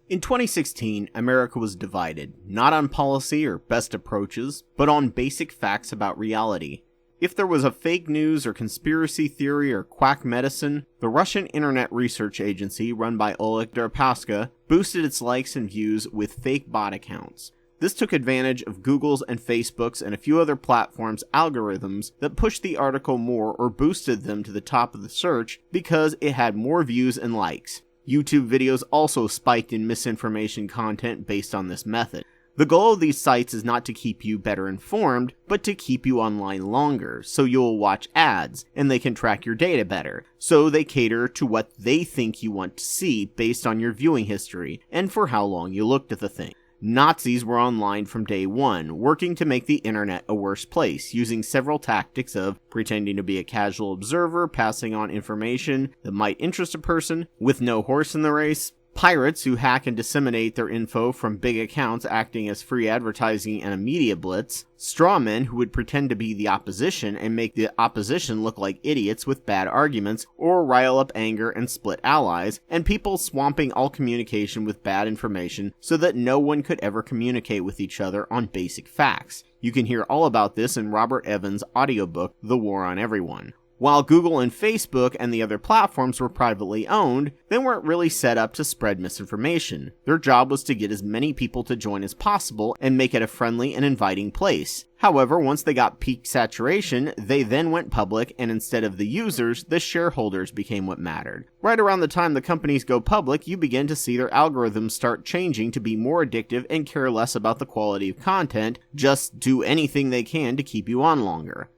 In 2016, America was divided, not on policy or best approaches, but on basic facts about reality. If there was a fake news or conspiracy theory or quack medicine, the Russian internet research agency run by Oleg Deripaska boosted its likes and views with fake bot accounts. This took advantage of Google's and Facebook's and a few other platforms' algorithms that pushed the article more or boosted them to the top of the search because it had more views and likes. YouTube videos also spiked in misinformation content based on this method. The goal of these sites is not to keep you better informed, but to keep you online longer, so you'll watch ads, and they can track your data better. So they cater to what they think you want to see based on your viewing history, and for how long you looked at the thing. Nazis were online from day one, working to make the internet a worse place, using several tactics of pretending to be a casual observer, passing on information that might interest a person, with no horse in the race, pirates who hack and disseminate their info from big accounts acting as free advertising and a media blitz, strawmen who would pretend to be the opposition and make the opposition look like idiots with bad arguments or rile up anger and split allies, and people swamping all communication with bad information so that no one could ever communicate with each other on basic facts. You can hear all about this in Robert Evans' audiobook, The War on Everyone. While Google and Facebook and the other platforms were privately owned, they weren't really set up to spread misinformation. Their job was to get as many people to join as possible and make it a friendly and inviting place. However, once they got peak saturation, they then went public, and instead of the users, the shareholders became what mattered. Right around the time the companies go public, you begin to see their algorithms start changing to be more addictive and care less about the quality of content, just do anything they can to keep you on longer.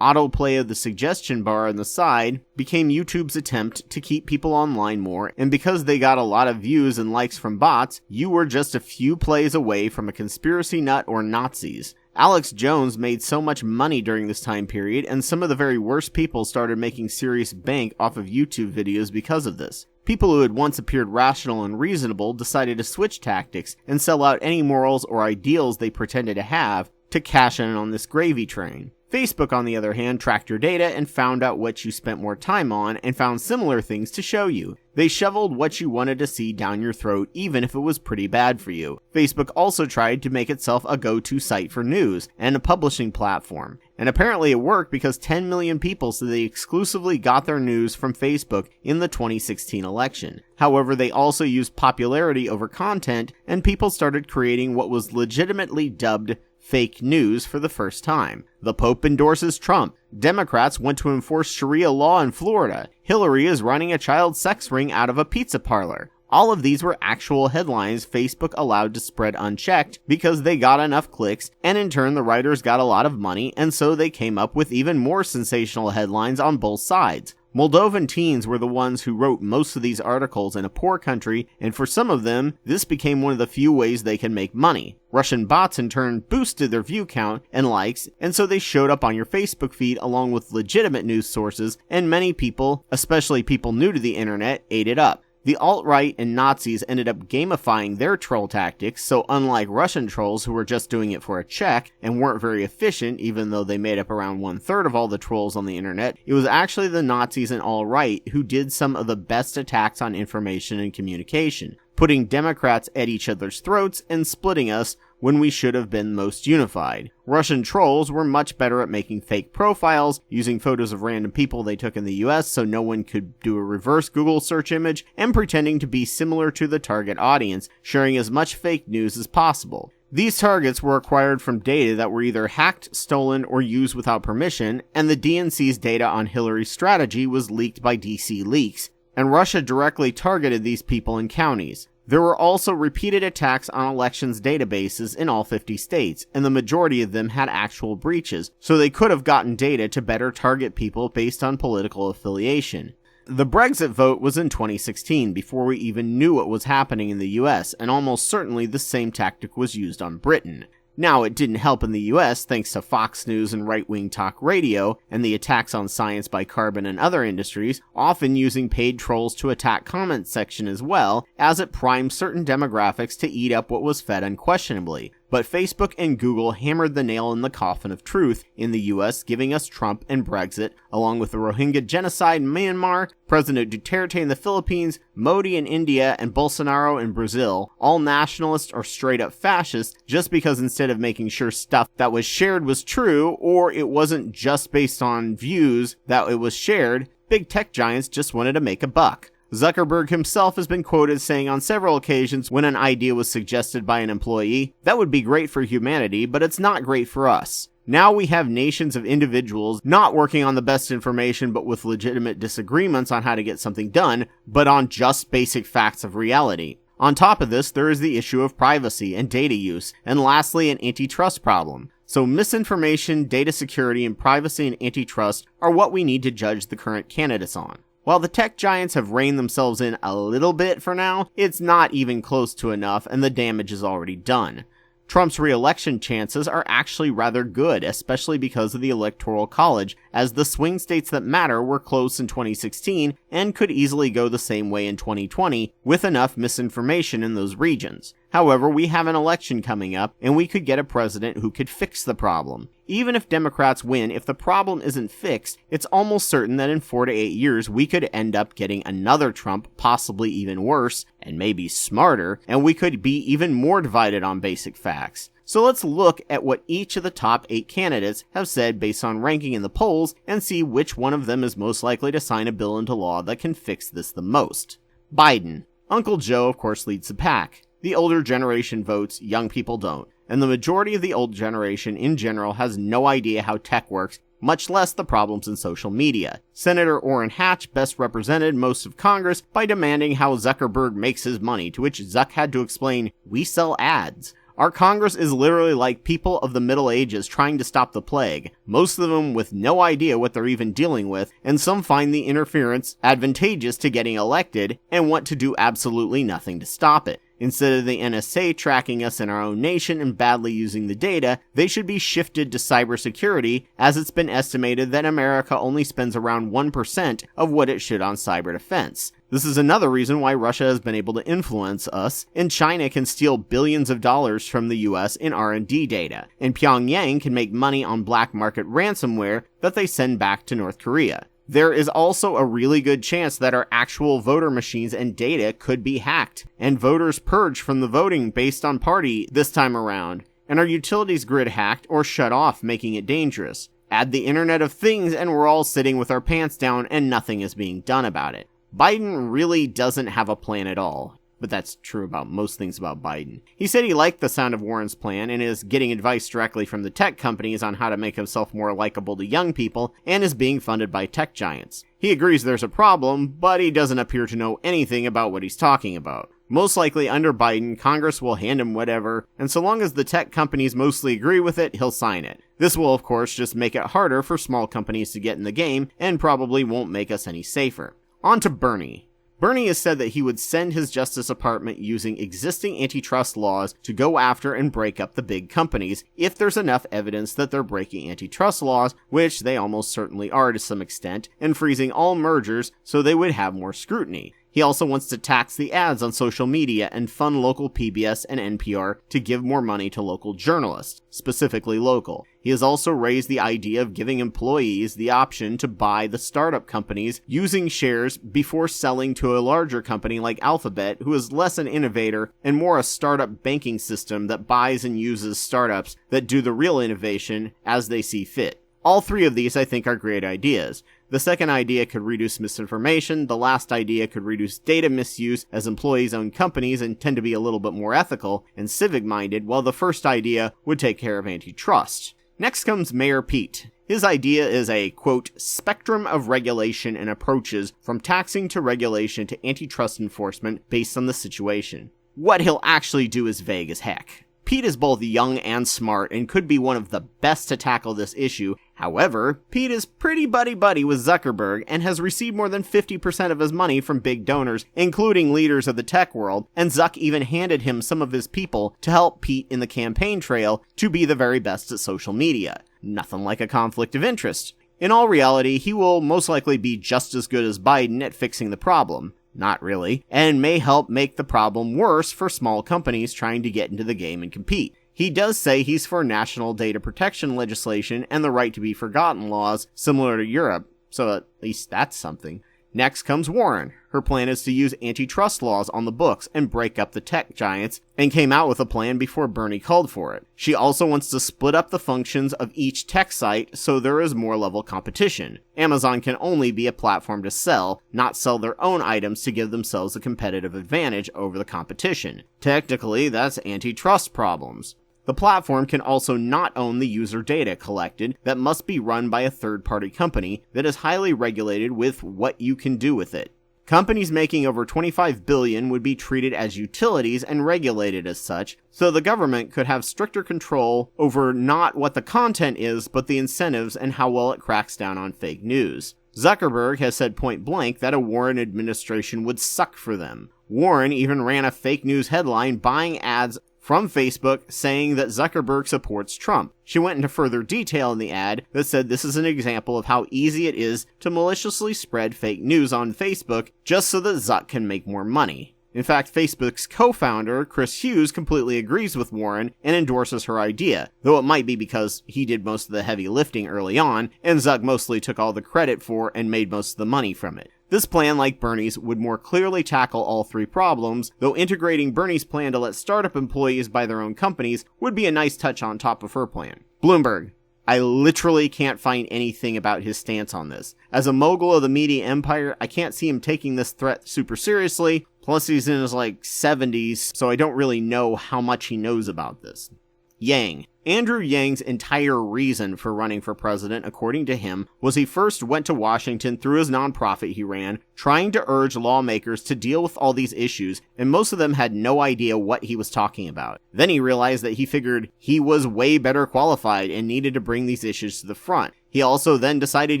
Autoplay of the suggestion bar on the side became YouTube's attempt to keep people online more, and because they got a lot of views and likes from bots, you were just a few plays away from a conspiracy nut or Nazis. Alex Jones made so much money during this time period, and some of the very worst people started making serious bank off of YouTube videos because of this. People who had once appeared rational and reasonable decided to switch tactics and sell out any morals or ideals they pretended to have to cash in on this gravy train. Facebook, on the other hand, tracked your data and found out what you spent more time on and found similar things to show you. They shoveled what you wanted to see down your throat, even if it was pretty bad for you. Facebook also tried to make itself a go-to site for news and a publishing platform. And apparently it worked because 10 million people said they exclusively got their news from Facebook in the 2016 election. However, they also used popularity over content, and people started creating what was legitimately dubbed fake news for the first time. The Pope endorses Trump. Democrats want to enforce Sharia law in Florida. Hillary is running a child sex ring out of a pizza parlor. All of these were actual headlines Facebook allowed to spread unchecked because they got enough clicks, and in turn the writers got a lot of money, and so they came up with even more sensational headlines on both sides. Moldovan teens were the ones who wrote most of these articles in a poor country, and for some of them, this became one of the few ways they can make money. Russian bots in turn boosted their view count and likes, and so they showed up on your Facebook feed along with legitimate news sources, and many people, especially people new to the internet, ate it up. The alt-right and Nazis ended up gamifying their troll tactics, so unlike Russian trolls who were just doing it for a check and weren't very efficient even though they made up around 1/3 of all the trolls on the internet, it was actually the Nazis and alt-right who did some of the best attacks on information and communication, putting Democrats at each other's throats and splitting us when we should have been most unified. Russian trolls were much better at making fake profiles, using photos of random people they took in the US so no one could do a reverse Google search image, and pretending to be similar to the target audience, sharing as much fake news as possible. These targets were acquired from data that were either hacked, stolen, or used without permission, and the DNC's data on Hillary's strategy was leaked by DC Leaks, and Russia directly targeted these people in counties. There were also repeated attacks on elections databases in all 50 states, and the majority of them had actual breaches, so they could have gotten data to better target people based on political affiliation. The Brexit vote was in 2016, before we even knew what was happening in the US, and almost certainly the same tactic was used on Britain. Now, it didn't help in the US thanks to Fox News and right-wing talk radio, and the attacks on science by Carbon and other industries, often using paid trolls to attack comment section as well, as it primed certain demographics to eat up what was fed unquestionably. but Facebook and Google hammered the nail in the coffin of truth in the US, giving us Trump and Brexit, along with the Rohingya genocide in Myanmar, President Duterte in the Philippines, Modi in India, and Bolsonaro in Brazil, all nationalists or straight up fascists, just because instead of making sure stuff that was shared was true, or it wasn't just based on views that it was shared, big tech giants just wanted to make a buck. Zuckerberg himself has been quoted saying on several occasions when an idea was suggested by an employee, "That would be great for humanity, but it's not great for us." Now we have nations of individuals not working on the best information but with legitimate disagreements on how to get something done, but on just basic facts of reality. On top of this, there is the issue of privacy and data use, and lastly, an antitrust problem. So misinformation, data security, and privacy and antitrust are what we need to judge the current candidates on. While the tech giants have reined themselves in a little bit for now, it's not even close to enough and the damage is already done. Trump's re-election chances are actually rather good, especially because of the Electoral College, as the swing states that matter were close in 2016 and could easily go the same way in 2020 with enough misinformation in those regions. However, we have an election coming up and we could get a president who could fix the problem. Even if Democrats win, if the problem isn't fixed, it's almost certain that in 4 to 8 years we could end up getting another Trump, possibly even worse, and maybe smarter, and we could be even more divided on basic facts. So let's look at what each of the top 8 candidates have said based on ranking in the polls and see which one of them is most likely to sign a bill into law that can fix this the most. Biden. Uncle Joe, of course, leads the pack. The older generation votes, young people don't. And the majority of the old generation in general has no idea how tech works, much less the problems in social media. Senator Orrin Hatch best represented most of Congress by demanding how Zuckerberg makes his money, to which Zuck had to explain, "We sell ads." Our Congress is literally like people of the Middle Ages trying to stop the plague, most of them with no idea what they're even dealing with, and some find the interference advantageous to getting elected and want to do absolutely nothing to stop it. Instead of the NSA tracking us in our own nation and badly using the data, they should be shifted to cybersecurity, as it's been estimated that America only spends around 1% of what it should on cyber defense. This is another reason why Russia has been able to influence us, and China can steal billions of dollars from the US in R&D data, and Pyongyang can make money on black market ransomware that they send back to North Korea. There is also a really good chance that our actual voter machines and data could be hacked, and voters purged from the voting based on party this time around, and our utilities grid hacked or shut off, making it dangerous. Add the Internet of Things and we're all sitting with our pants down and nothing is being done about it. Biden really doesn't have a plan at all. But that's true about most things about Biden. He said he liked the sound of Warren's plan and is getting advice directly from the tech companies on how to make himself more likable to young people and is being funded by tech giants. He agrees there's a problem, but he doesn't appear to know anything about what he's talking about. Most likely under Biden, Congress will hand him whatever, and so long as the tech companies mostly agree with it, he'll sign it. This will of course just make it harder for small companies to get in the game and probably won't make us any safer. On to Bernie. Bernie has said that he would send his Justice Department using existing antitrust laws to go after and break up the big companies if there's enough evidence that they're breaking antitrust laws, which they almost certainly are to some extent, and freezing all mergers so they would have more scrutiny. He also wants to tax the ads on social media and fund local PBS and NPR to give more money to local journalists, specifically local. He has also raised the idea of giving employees the option to buy the startup companies using shares before selling to a larger company like Alphabet, who is less an innovator and more a startup banking system that buys and uses startups that do the real innovation as they see fit. All three of these I think are great ideas. The second idea could reduce misinformation, the last idea could reduce data misuse as employees own companies and tend to be a little bit more ethical and civic-minded, while the first idea would take care of antitrust. Next comes Mayor Pete. His idea is a, quote, spectrum of regulation and approaches from taxing to regulation to antitrust enforcement based on the situation. What he'll actually do is vague as heck. Pete is both young and smart and could be one of the best to tackle this issue. However, Pete is pretty buddy-buddy with Zuckerberg and has received more than 50% of his money from big donors, including leaders of the tech world, and Zuck even handed him some of his people to help Pete in the campaign trail to be the very best at social media. Nothing like a conflict of interest. In all reality, he will most likely be just as good as Biden at fixing the problem. Not really, and may help make the problem worse for small companies trying to get into the game and compete. He does say he's for national data protection legislation and the right to be forgotten laws similar to Europe, so at least that's something. Next comes Warren. Her plan is to use antitrust laws on the books and break up the tech giants, and came out with a plan before Bernie called for it. She also wants to split up the functions of each tech site so there is more level competition. Amazon can only be a platform to sell, not sell their own items to give themselves a competitive advantage over the competition. Technically, that's antitrust problems. The platform can also not own the user data collected that must be run by a third-party company that is highly regulated with what you can do with it. Companies making over $25 billion would be treated as utilities and regulated as such, so the government could have stricter control over not what the content is, but the incentives and how well it cracks down on fake news. Zuckerberg has said point blank that a Warren administration would suck for them. Warren even ran a fake news headline buying ads from Facebook saying that Zuckerberg supports Trump. She went into further detail in the ad that said this is an example of how easy it is to maliciously spread fake news on Facebook just so that Zuck can make more money. In fact, Facebook's co-founder, Chris Hughes, completely agrees with Warren and endorses her idea, though it might be because he did most of the heavy lifting early on, and Zuck mostly took all the credit for and made most of the money from it. This plan, like Bernie's, would more clearly tackle all three problems, though integrating Bernie's plan to let startup employees buy their own companies would be a nice touch on top of her plan. Bloomberg. I literally can't find anything about his stance on this. As a mogul of the media empire, I can't see him taking this threat super seriously, plus he's in his 70s, so I don't really know how much he knows about this. Yang. Andrew Yang's entire reason for running for president, according to him, was he first went to Washington through his nonprofit he ran, trying to urge lawmakers to deal with all these issues, and most of them had no idea what he was talking about. Then he realized that he figured he was way better qualified and needed to bring these issues to the front. He also then decided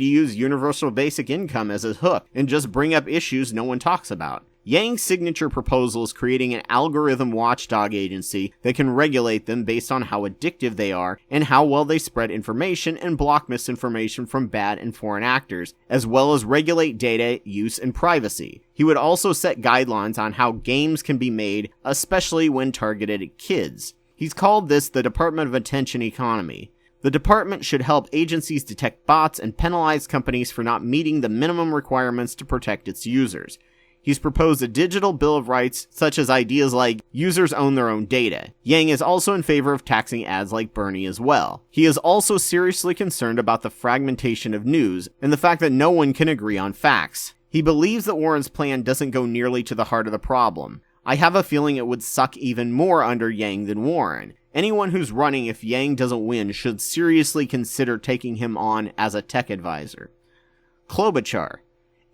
to use universal basic income as his hook and just bring up issues no one talks about. Yang's signature proposal is creating an algorithm watchdog agency that can regulate them based on how addictive they are and how well they spread information and block misinformation from bad and foreign actors, as well as regulate data use and privacy. He would also set guidelines on how games can be made, especially when targeted at kids. He's called this the Department of Attention Economy. The department should help agencies detect bots and penalize companies for not meeting the minimum requirements to protect its users. He's proposed a digital bill of rights, such as ideas like users own their own data. Yang is also in favor of taxing ads like Bernie as well. He is also seriously concerned about the fragmentation of news and the fact that no one can agree on facts. He believes that Warren's plan doesn't go nearly to the heart of the problem. I have a feeling it would suck even more under Yang than Warren. Anyone who's running if Yang doesn't win should seriously consider taking him on as a tech advisor. Klobachar.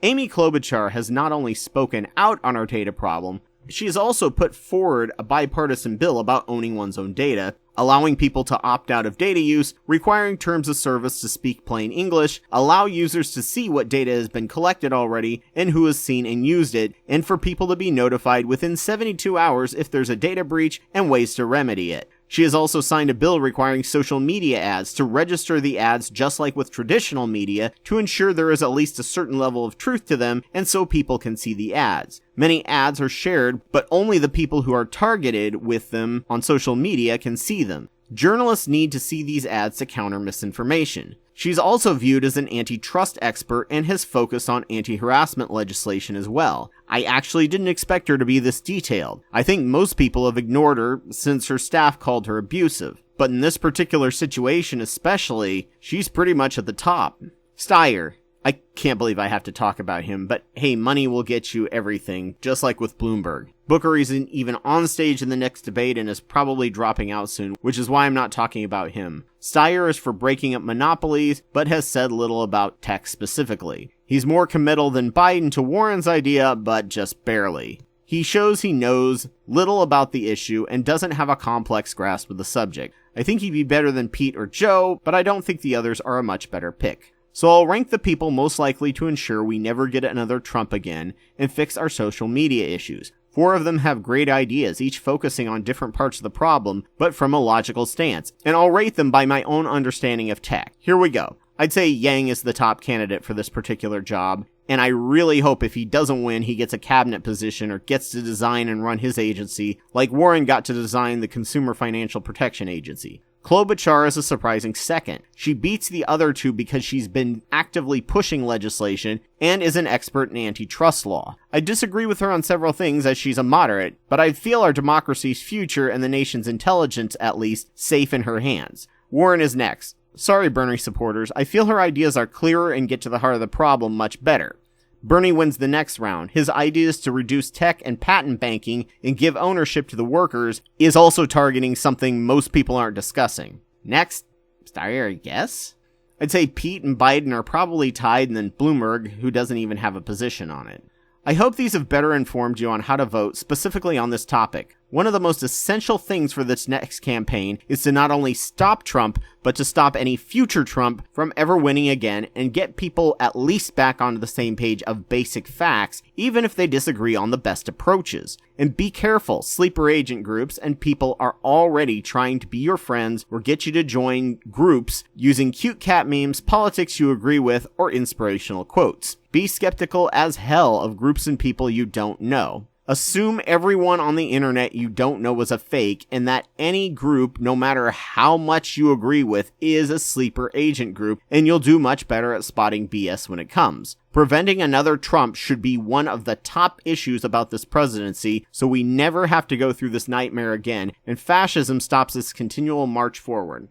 Amy Klobachar has not only spoken out on our data problem, she has also put forward a bipartisan bill about owning one's own data, allowing people to opt out of data use, requiring terms of service to speak plain English, allow users to see what data has been collected already and who has seen and used it, and for people to be notified within 72 hours if there's a data breach and ways to remedy it. She has also signed a bill requiring social media ads to register the ads just like with traditional media to ensure there is at least a certain level of truth to them and so people can see the ads. Many ads are shared, but only the people who are targeted with them on social media can see them. Journalists need to see these ads to counter misinformation. She's also viewed as an antitrust expert and has focused on anti-harassment legislation as well. I actually didn't expect her to be this detailed. I think most people have ignored her since her staff called her abusive. But in this particular situation especially, she's pretty much at the top. Steyer. I can't believe I have to talk about him, but hey, money will get you everything, just like with Bloomberg. Booker isn't even on stage in the next debate and is probably dropping out soon, which is why I'm not talking about him. Steyer is for breaking up monopolies, but has said little about tech specifically. He's more committal than Biden to Warren's idea, but just barely. He shows he knows little about the issue and doesn't have a complex grasp of the subject. I think he'd be better than Pete or Joe, but I don't think the others are a much better pick. So I'll rank the people most likely to ensure we never get another Trump again and fix our social media issues. 4 of them have great ideas, each focusing on different parts of the problem, but from a logical stance, and I'll rate them by my own understanding of tech. Here we go. I'd say Yang is the top candidate for this particular job, and I really hope if he doesn't win, he gets a cabinet position or gets to design and run his agency, like Warren got to design the Consumer Financial Protection Agency. Klobachar is a surprising second. She beats the other two because she's been actively pushing legislation and is an expert in antitrust law. I disagree with her on several things as she's a moderate, but I feel our democracy's future and the nation's intelligence, at least, safe in her hands. Warren is next. Sorry, Bernie supporters, I feel her ideas are clearer and get to the heart of the problem much better. Bernie wins the next round. His ideas to reduce tech and patent banking and give ownership to the workers is also targeting something most people aren't discussing. Next, Steyer, I guess? I'd say Pete and Biden are probably tied, and then Bloomberg, who doesn't even have a position on it. I hope these have better informed you on how to vote, specifically on this topic. One of the most essential things for this next campaign is to not only stop Trump, but to stop any future Trump from ever winning again and get people at least back onto the same page of basic facts, even if they disagree on the best approaches. And be careful, sleeper agent groups and people are already trying to be your friends or get you to join groups using cute cat memes, politics you agree with, or inspirational quotes. Be skeptical as hell of groups and people you don't know. Assume everyone on the internet you don't know is a fake, and that any group, no matter how much you agree with, is a sleeper agent group, and you'll do much better at spotting BS when it comes. Preventing another Trump should be one of the top issues about this presidency, so we never have to go through this nightmare again, and fascism stops this continual march forward.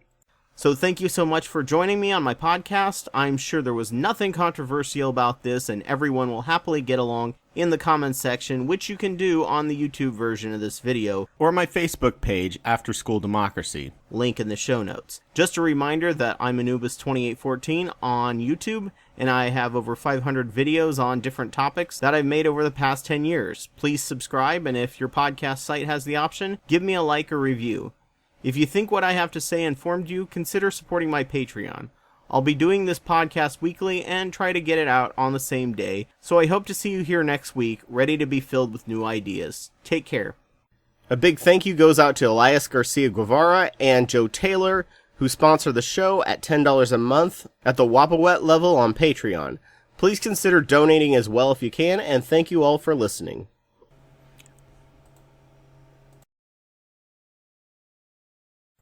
So thank you so much for joining me on my podcast. I'm sure there was nothing controversial about this, and everyone will happily get along in the comments section, which you can do on the YouTube version of this video, or my Facebook page, After School Democracy. Link in the show notes. Just a reminder that I'm Anubis 2814 on YouTube, and I have over 500 videos on different topics that I've made over the past 10 years. Please subscribe, and if your podcast site has the option, give me a like or review. If you think what I have to say informed you, consider supporting my Patreon. I'll be doing this podcast weekly and try to get it out on the same day, so I hope to see you here next week, ready to be filled with new ideas. Take care. A big thank you goes out to Elias Garcia Guevara and Joe Taylor, who sponsor the show at $10 a month at the Wapawet level on Patreon. Please consider donating as well if you can, and thank you all for listening.